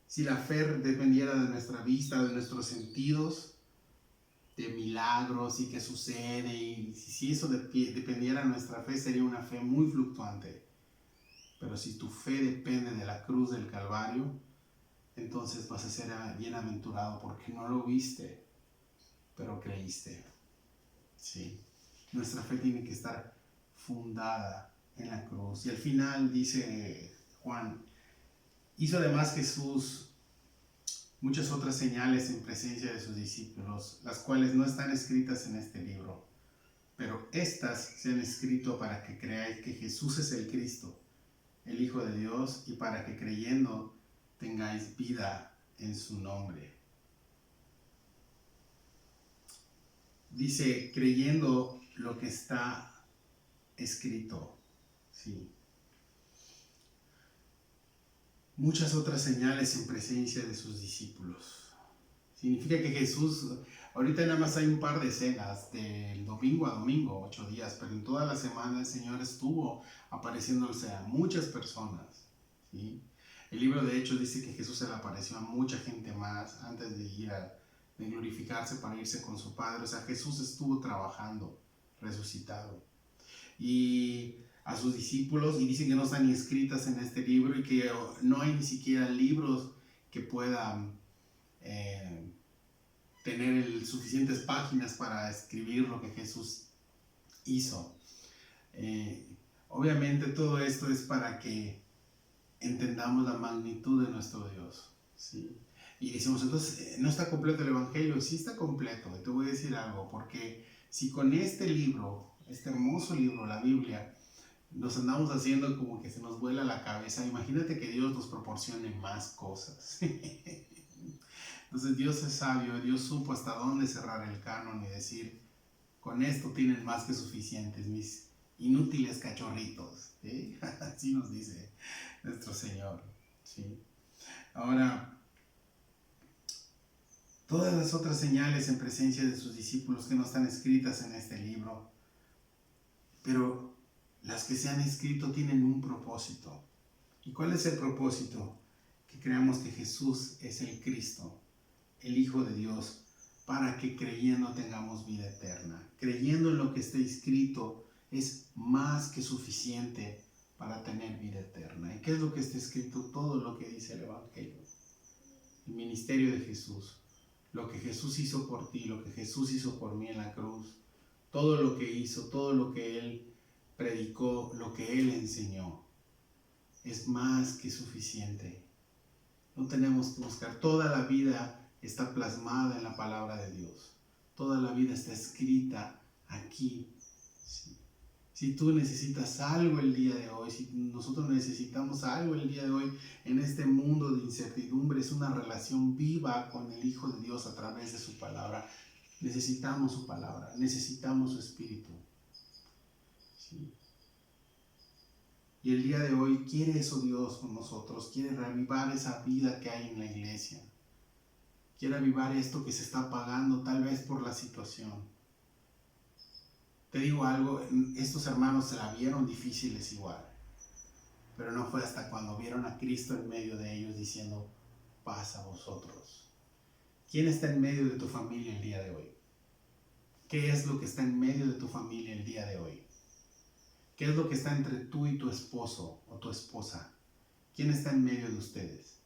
Si la fe dependiera de nuestra vista, de nuestros sentidos, de milagros y que sucede, y si eso dependiera de nuestra fe, sería una fe muy fluctuante. Pero si tu fe depende de la cruz del Calvario, entonces vas a ser bienaventurado porque no lo viste, pero creíste. Sí. Nuestra fe tiene que estar fundada en la cruz. Y al final dice Juan: hizo además Jesús muchas otras señales en presencia de sus discípulos, las cuales no están escritas en este libro, pero estas se han escrito para que creáis que Jesús es el Cristo, el Hijo de Dios, y para que creyendo tengáis vida en su nombre. Dice: creyendo lo que está escrito. Sí. Muchas otras señales en presencia de sus discípulos. Significa que Jesús, ahorita nada más hay un par de escenas, del domingo a domingo, 8 días, pero en toda la semana el Señor estuvo apareciéndose a muchas personas. ¿Sí? El libro de Hechos dice que Jesús se le apareció a mucha gente más antes de glorificarse para irse con su Padre. O sea, Jesús estuvo trabajando, resucitado. Y a sus discípulos, y dicen que no están ni escritas en este libro y que no hay ni siquiera libros que puedan tener suficientes páginas para escribir lo que Jesús hizo. Obviamente todo esto es para que entendamos la magnitud de nuestro Dios, ¿sí? Y decimos: entonces, ¿no está completo el Evangelio? Sí está completo, y te voy a decir algo, porque si con este libro, este hermoso libro, la Biblia, nos andamos haciendo como que se nos vuela la cabeza, imagínate que Dios nos proporcione más cosas. Entonces Dios es sabio, Dios supo hasta dónde cerrar el canon y decir: con esto tienen más que suficientes mis inútiles cachorritos, ¿sí? Así nos dice nuestro Señor, ¿sí? Ahora, todas las otras señales en presencia de sus discípulos que no están escritas en este libro, pero las que se han escrito tienen un propósito. ¿Y cuál es el propósito? Que creamos que Jesús es el Cristo, el Hijo de Dios, para que creyendo tengamos vida eterna. Creyendo en lo que está escrito es más que suficiente para tener vida eterna. ¿Y qué es lo que está escrito? Todo lo que dice el Evangelio. El ministerio de Jesús. Lo que Jesús hizo por ti, lo que Jesús hizo por mí en la cruz. Todo lo que hizo, todo lo que Él predicó, lo que Él enseñó. Es más que suficiente. No tenemos que buscar. Toda la vida está plasmada en la palabra de Dios. Toda la vida está escrita aquí. Sí. Si tú necesitas algo el día de hoy, si nosotros necesitamos algo el día de hoy en este mundo de incertidumbre, es una relación viva con el Hijo de Dios a través de su palabra. Necesitamos su palabra, necesitamos su espíritu. Sí. Y el día de hoy quiere eso Dios con nosotros, quiere reavivar esa vida que hay en la iglesia. Quiere avivar esto que se está apagando tal vez por la situación. Te digo algo, estos hermanos se la vieron difíciles igual, pero no fue hasta cuando vieron a Cristo en medio de ellos diciendo, paz a vosotros. ¿Quién está en medio de tu familia el día de hoy? ¿Qué es lo que está en medio de tu familia el día de hoy? ¿Qué es lo que está entre tú y tu esposo o tu esposa? ¿Quién está en medio de ustedes?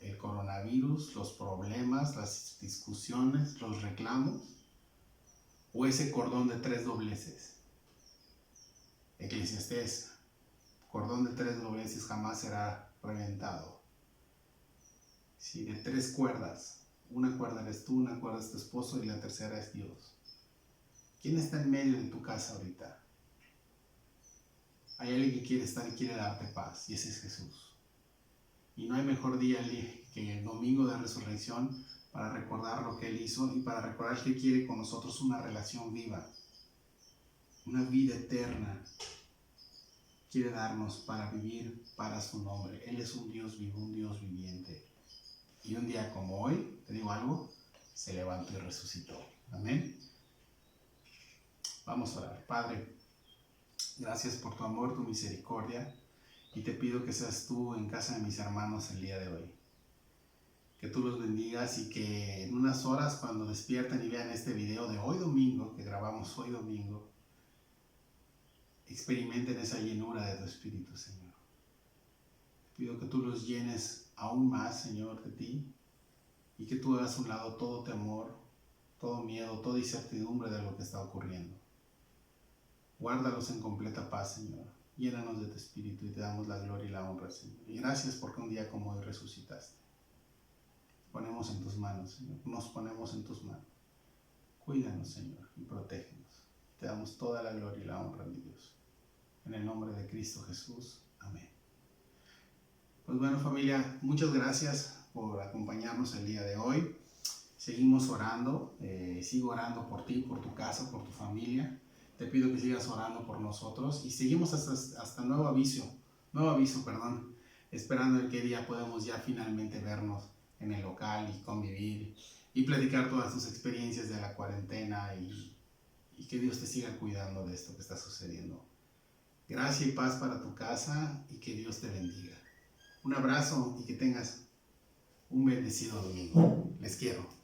¿El coronavirus, los problemas, las discusiones, los reclamos? ¿O ese cordón de 3 dobleces? Eclesiastés, cordón de 3 dobleces jamás será reventado. Sí, de 3 cuerdas. Una cuerda eres tú, una cuerda es tu esposo y la tercera es Dios. ¿Quién está en medio de tu casa ahorita? Hay alguien que quiere estar y quiere darte paz, y ese es Jesús. Y no hay mejor día que el domingo de resurrección para recordar lo que Él hizo y para recordar que quiere con nosotros una relación viva, una vida eterna. Quiere darnos para vivir para su nombre. Él es un Dios vivo, un Dios viviente. Y un día como hoy, te digo algo, se levantó y resucitó. Amén. Vamos a orar. Padre, gracias por tu amor, tu misericordia, y te pido que seas tú en casa de mis hermanos el día de hoy. Que tú los bendigas y que en unas horas cuando despierten y vean este video de hoy domingo, que grabamos hoy domingo, experimenten esa llenura de tu Espíritu, Señor. Te pido que tú los llenes aún más, Señor, de ti, y que tú hagas a un lado todo temor, todo miedo, toda incertidumbre de lo que está ocurriendo. Guárdalos en completa paz, Señor. Llénanos de tu Espíritu y te damos la gloria y la honra, Señor. Y gracias porque un día como hoy resucitaste. Ponemos en tus manos, Señor. Nos ponemos en tus manos. Cuídanos, Señor, y protégenos. Te damos toda la gloria y la honra, mi Dios. En el nombre de Cristo Jesús. Amén. Pues bueno, familia, muchas gracias por acompañarnos el día de hoy. Seguimos orando. Sigo orando por ti, por tu casa, por tu familia. Te pido que sigas orando por nosotros y seguimos hasta nuevo aviso, esperando el que día podemos ya finalmente vernos en el local y convivir y platicar todas tus experiencias de la cuarentena y que Dios te siga cuidando de esto que está sucediendo. Gracia y paz para tu casa y que Dios te bendiga. Un abrazo y que tengas un bendecido domingo. Les quiero.